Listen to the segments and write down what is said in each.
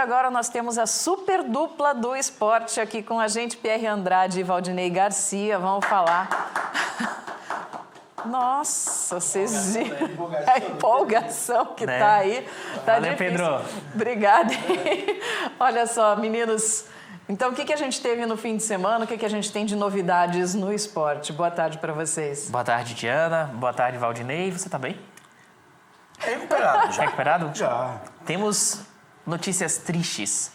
Agora nós temos a super dupla do esporte aqui com a gente, Pierre Andrade e Valdinei Garcia. Vamos falar. Nossa, vocês viram a empolgação que tá aí. Tá Valeu, difícil. Pedro. Obrigada. Olha só, meninos. Então, o que a gente teve no fim de semana? O que a gente tem de novidades no esporte? Boa tarde para vocês. Boa tarde, Diana. Boa tarde, Valdinei. Você tá bem? Recuperado já. Recuperado? Já. Temos notícias tristes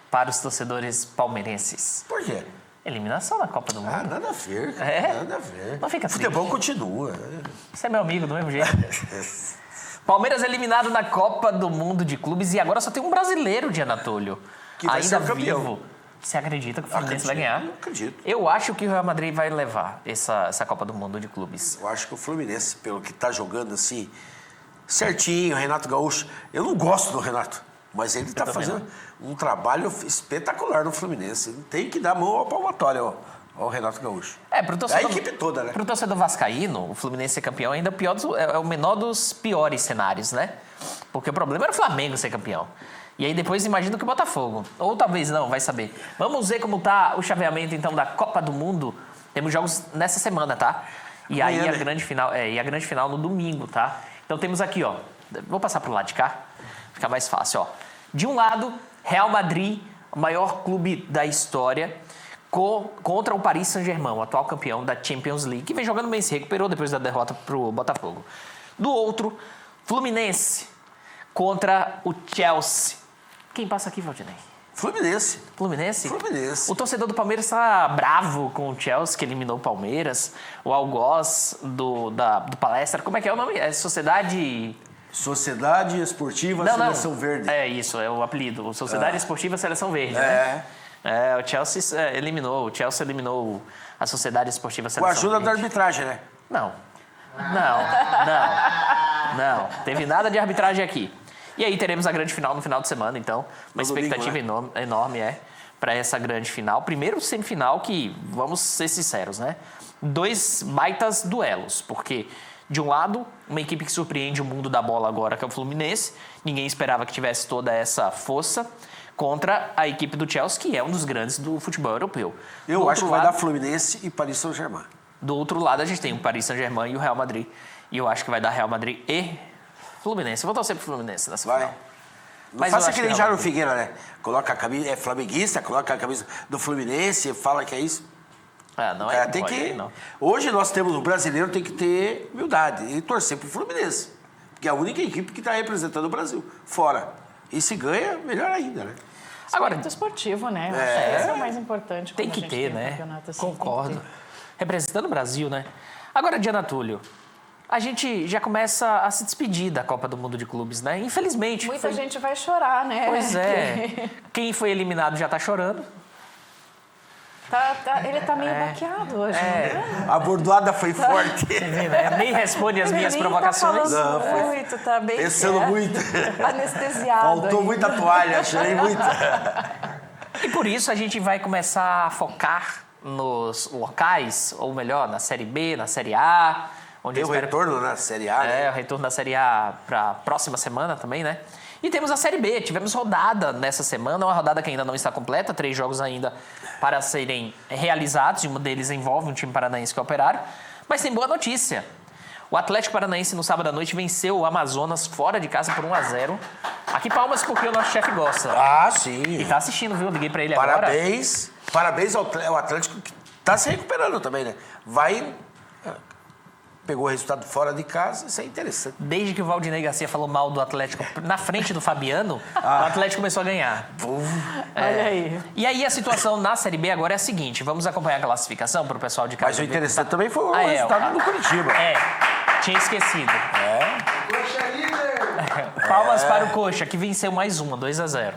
para os torcedores palmeirenses. Por quê? Eliminação da Copa do Mundo. Ah, nada a ver, cara. É? Nada a ver. Não fica O futebol triste. continua. Você é meu amigo do mesmo jeito. Palmeiras eliminado na Copa do Mundo de Clubes e agora só tem um brasileiro, Diana Túlio. Que vai ser o campeão. vivo. Você acredita que o Fluminense vai ganhar? Eu acredito. Eu acho que o Real Madrid vai levar essa Copa do Mundo de Clubes. Eu acho que o Fluminense, pelo que tá jogando assim, certinho, Renato Gaúcho. Eu não gosto do Renato, mas ele tá fazendo um trabalho espetacular no Fluminense. Ele tem que dar mão ao palmatório ao Renato Gaúcho. Pro torcedor, A equipe toda, né? Pro torcedor vascaíno, o Fluminense ser campeão ainda é o menor dos piores cenários, né? Porque o problema era o Flamengo ser campeão. E aí depois imagino que o Botafogo. Ou talvez não, vai saber. Vamos ver como tá o chaveamento, então, da Copa do Mundo. Temos jogos nessa semana, tá? E aí Amanhã, a né? grande final no domingo, tá? Então temos aqui, ó. Vou passar pro lado de cá. Fica mais fácil, ó. De um lado, Real Madrid, o maior clube da história, contra o Paris Saint-Germain, o atual campeão da Champions League, que vem jogando bem, se recuperou depois da derrota pro Botafogo. Do outro, Fluminense contra o Chelsea. Quem passa aqui, Valdinei? Fluminense. Fluminense? Fluminense. O torcedor do Palmeiras está bravo com o Chelsea, que eliminou o Palmeiras. O algoz do Palestra. Como é que é o nome? É Sociedade Esportiva Seleção Verde. É isso, é o apelido. Sociedade Esportiva Seleção Verde, É. né? O Chelsea eliminou a Sociedade Esportiva Com Seleção a ajuda Verde. da arbitragem, né? Não. Teve nada de arbitragem aqui. E aí teremos a grande final no final de semana, então. Uma expectativa enorme para essa grande final. Primeiro semifinal que, vamos ser sinceros, né? 2 baitas duelos, porque de um lado, uma equipe que surpreende o mundo da bola agora, que é o Fluminense. Ninguém esperava que tivesse toda essa força contra a equipe do Chelsea, que é um dos grandes do futebol europeu. Eu acho que vai dar Fluminense e Paris Saint-Germain. Do outro lado, a gente tem o Paris Saint-Germain e o Real Madrid. E eu acho que vai dar Real Madrid e Fluminense. Eu vou torcer pro Fluminense nessa Vai. final. Não Mas faça eu acho que nem que Jairo não. Figueira, né? Coloca a camisa, é flamenguista, coloca a camisa do Fluminense, fala que é isso. Não Cara, é tem pode, que. não. Hoje nós temos, o brasileiro tem que ter humildade e torcer pro Fluminense. Porque é a única equipe que está representando o Brasil. Fora. E se ganha, melhor ainda, né? Agora, Espírito esportivo, né? Eu acho que esse é o mais importante. tem quando a que gente ter, um né? campeonato assim, Concordo. tem que ter. Representando o Brasil, né? Agora, Diana Túlio, a gente já começa a se despedir da Copa do Mundo de Clubes, né? Infelizmente. Muita gente vai chorar, né? Pois é. Quem foi eliminado já tá chorando. Ele tá meio baqueado hoje, né? A bordoada foi forte. Nem responde as minhas Ele nem provocações. Tá Não, falando foi muito, tá bem Pensando quieto. muito. Anestesiado. Faltou aí. muita toalha, achei muita. E por isso a gente vai começar a focar nos locais, ou melhor, na Série B, na Série A. Onde Tem eu o espero... retorno na Série A, né? o retorno da Série A para a próxima semana também, né? E temos a Série B. Tivemos rodada nessa semana, uma rodada que ainda não está completa, 3 jogos ainda para serem realizados, e um deles envolve um time paranaense que é o Operário. Mas tem boa notícia. O Atlético Paranaense, no sábado à noite, venceu o Amazonas fora de casa por 1-0. Aqui palmas porque o nosso chefe gosta. Ah, sim. E tá assistindo, viu? Liguei para ele agora. Parabéns ao Atlético que tá se recuperando também, né? Pegou o resultado fora de casa, isso é interessante. Desde que o Valdinei Garcia falou mal do Atlético na frente do Fabiano, o Atlético começou a ganhar. Olha aí. E aí a situação na Série B agora é a seguinte, vamos acompanhar a classificação para o pessoal de casa. Mas o interessante também foi o é, resultado do Curitiba. Tinha esquecido. Coxa líder! Palmas para o Coxa, que venceu mais uma, 2-0.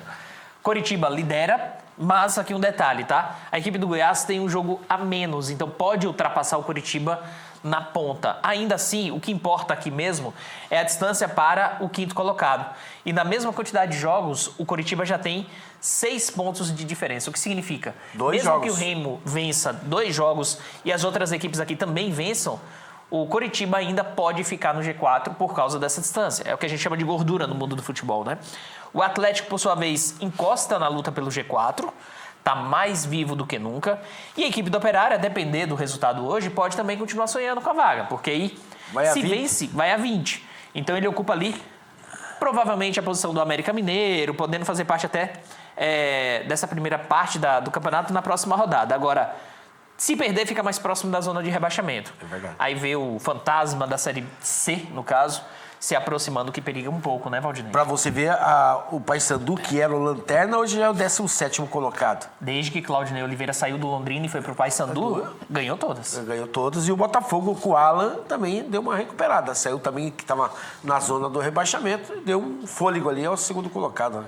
Coritiba lidera, mas aqui um detalhe, tá? A equipe do Goiás tem um jogo a menos, então pode ultrapassar o Coritiba na ponta. Ainda assim, o que importa aqui mesmo é a distância para o 5º colocado. E na mesma quantidade de jogos, o Coritiba já tem 6 pontos de diferença. O que significa? 2 mesmo jogos. que o Remo vença 2 jogos e as outras equipes aqui também vençam, o Coritiba ainda pode ficar no G4 por causa dessa distância. É o que a gente chama de gordura no mundo do futebol, né? O Atlético, por sua vez, encosta na luta pelo G4, está mais vivo do que nunca. E a equipe do Operário, a depender do resultado hoje, pode também continuar sonhando com a vaga, porque aí, se vence, vai a 20. Então ele ocupa ali, provavelmente, a posição do América Mineiro, podendo fazer parte até dessa primeira parte do campeonato na próxima rodada. Agora, se perder, fica mais próximo da zona de rebaixamento. É verdade. Aí vê o fantasma da Série C, no caso, se aproximando, que periga um pouco, né, Valdinei? Pra você ver, o Paysandu, que era o lanterna, hoje já é o 17º colocado. Desde que Claudinei Oliveira saiu do Londrina e foi pro Paysandu, ganhou todas. Ganhou todas. E o Botafogo, com o Alan, também deu uma recuperada. Saiu também, que estava na zona do rebaixamento, e deu um fôlego ali, é o 2º colocado,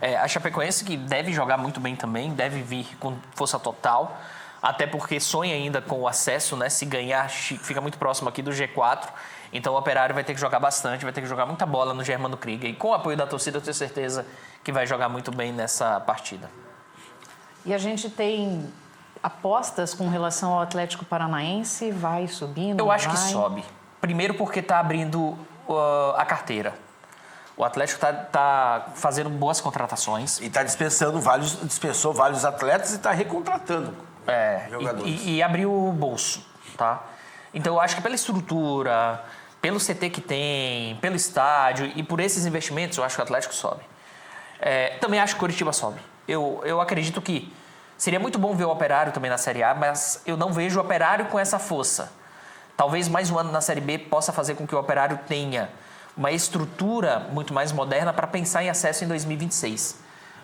né? A Chapecoense, que deve jogar muito bem também, deve vir com força total, até porque sonha ainda com o acesso, né? Se ganhar, fica muito próximo aqui do G4. Então o Operário vai ter que jogar bastante, vai ter que jogar muita bola no Germano Krieger. E com o apoio da torcida, eu tenho certeza que vai jogar muito bem nessa partida. E a gente tem apostas com relação ao Atlético Paranaense? Vai subir, não Eu acho vai? que sobe. Primeiro porque está abrindo a carteira. O Atlético está fazendo boas contratações. E está dispensou vários atletas e está recontratando jogadores. E abriu o bolso, tá? Então, eu acho que pela estrutura, pelo CT que tem, pelo estádio e por esses investimentos, eu acho que o Atlético sobe. Também acho que o Coritiba sobe. Eu acredito que seria muito bom ver o Operário também na Série A, mas eu não vejo o Operário com essa força. Talvez mais um ano na Série B possa fazer com que o Operário tenha uma estrutura muito mais moderna para pensar em acesso em 2026.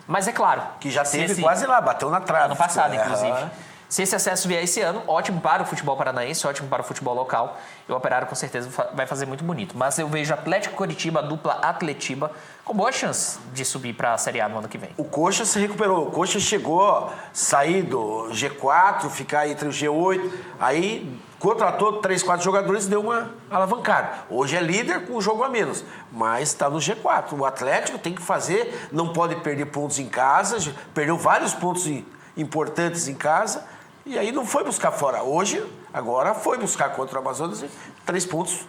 Mas é claro... Que já teve quase lá, bateu na trave. Ano passado, inclusive. Se esse acesso vier esse ano, ótimo para o futebol paranaense, ótimo para o futebol local. E o Operário, com certeza, vai fazer muito bonito. Mas eu vejo Atlético Coritiba, a dupla Atletiba, com boa chance de subir para a Série A no ano que vem. O Coxa se recuperou. O Coxa chegou a sair do G4, ficar entre o G8. Aí contratou 3, 4 jogadores e deu uma alavancada. Hoje é líder com um jogo a menos, mas está no G4. O Atlético tem que fazer, não pode perder pontos em casa. Perdeu vários pontos importantes em casa. E aí não foi buscar fora. Hoje, agora foi buscar contra o Amazonas 3 pontos.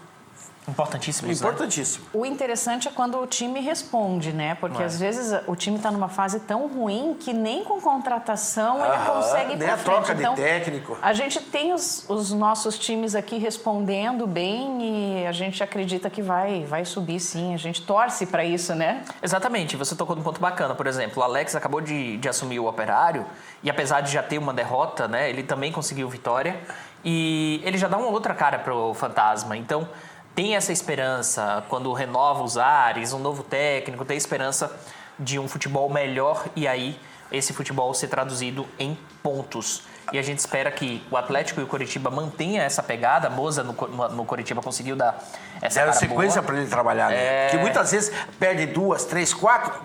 Importantíssimos, Importantíssimo. né? O interessante é quando o time responde, né? Porque às vezes o time está numa fase tão ruim que nem com contratação ele consegue ir nem pra a frente. troca de técnico. A gente tem os nossos times aqui respondendo bem e a gente acredita que vai subir sim. A gente torce para isso, né? Exatamente. Você tocou num ponto bacana. Por exemplo, o Alex acabou de assumir o Operário e apesar de já ter uma derrota, né, ele também conseguiu vitória e ele já dá uma outra cara pro Fantasma. Então... tem essa esperança, quando renova os ares, um novo técnico, tem esperança de um futebol melhor e aí esse futebol ser traduzido em pontos. E a gente espera que o Atlético e o Coritiba mantenham essa pegada. A Moza no Coritiba conseguiu dar essa Era cara sequência boa. para ele trabalhar, né? Porque muitas vezes perde 2, 3, 4.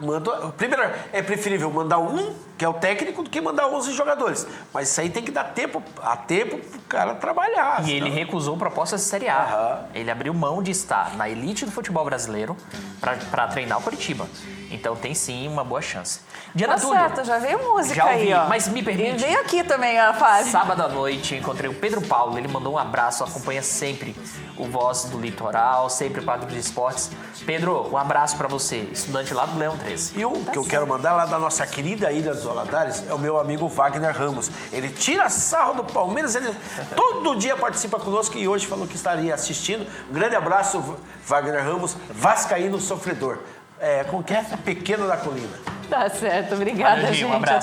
Primeiro, é preferível mandar um, que é o técnico, do que mandar 11 jogadores. Mas isso aí tem que dar tempo pro cara trabalhar. E ele recusou propostas de Série A. Aham. Ele abriu mão de estar na elite do futebol brasileiro para treinar o Coritiba. Então tem sim uma boa chance. Diana Tá Túlio, certo, já veio música já ouvi, aí, ó. mas me permite. E veio aqui também a fase. Sábado à noite, encontrei o Pedro Paulo. Ele mandou um abraço, acompanha sempre o Voz do Litoral, sempre o Quadro dos Esportes. Pedro, um abraço pra você, estudante lá do Leão 13. E um que eu quero mandar lá da nossa querida Ilha dos Valadares é o meu amigo Wagner Ramos. Ele tira sarro do Palmeiras, ele todo dia participa conosco e hoje falou que estaria assistindo. Um grande abraço, Wagner Ramos, vascaíno sofredor. Com que é? Pequeno da Colina. Tá certo, obrigada, Valeu, Gil, um gente. abraço.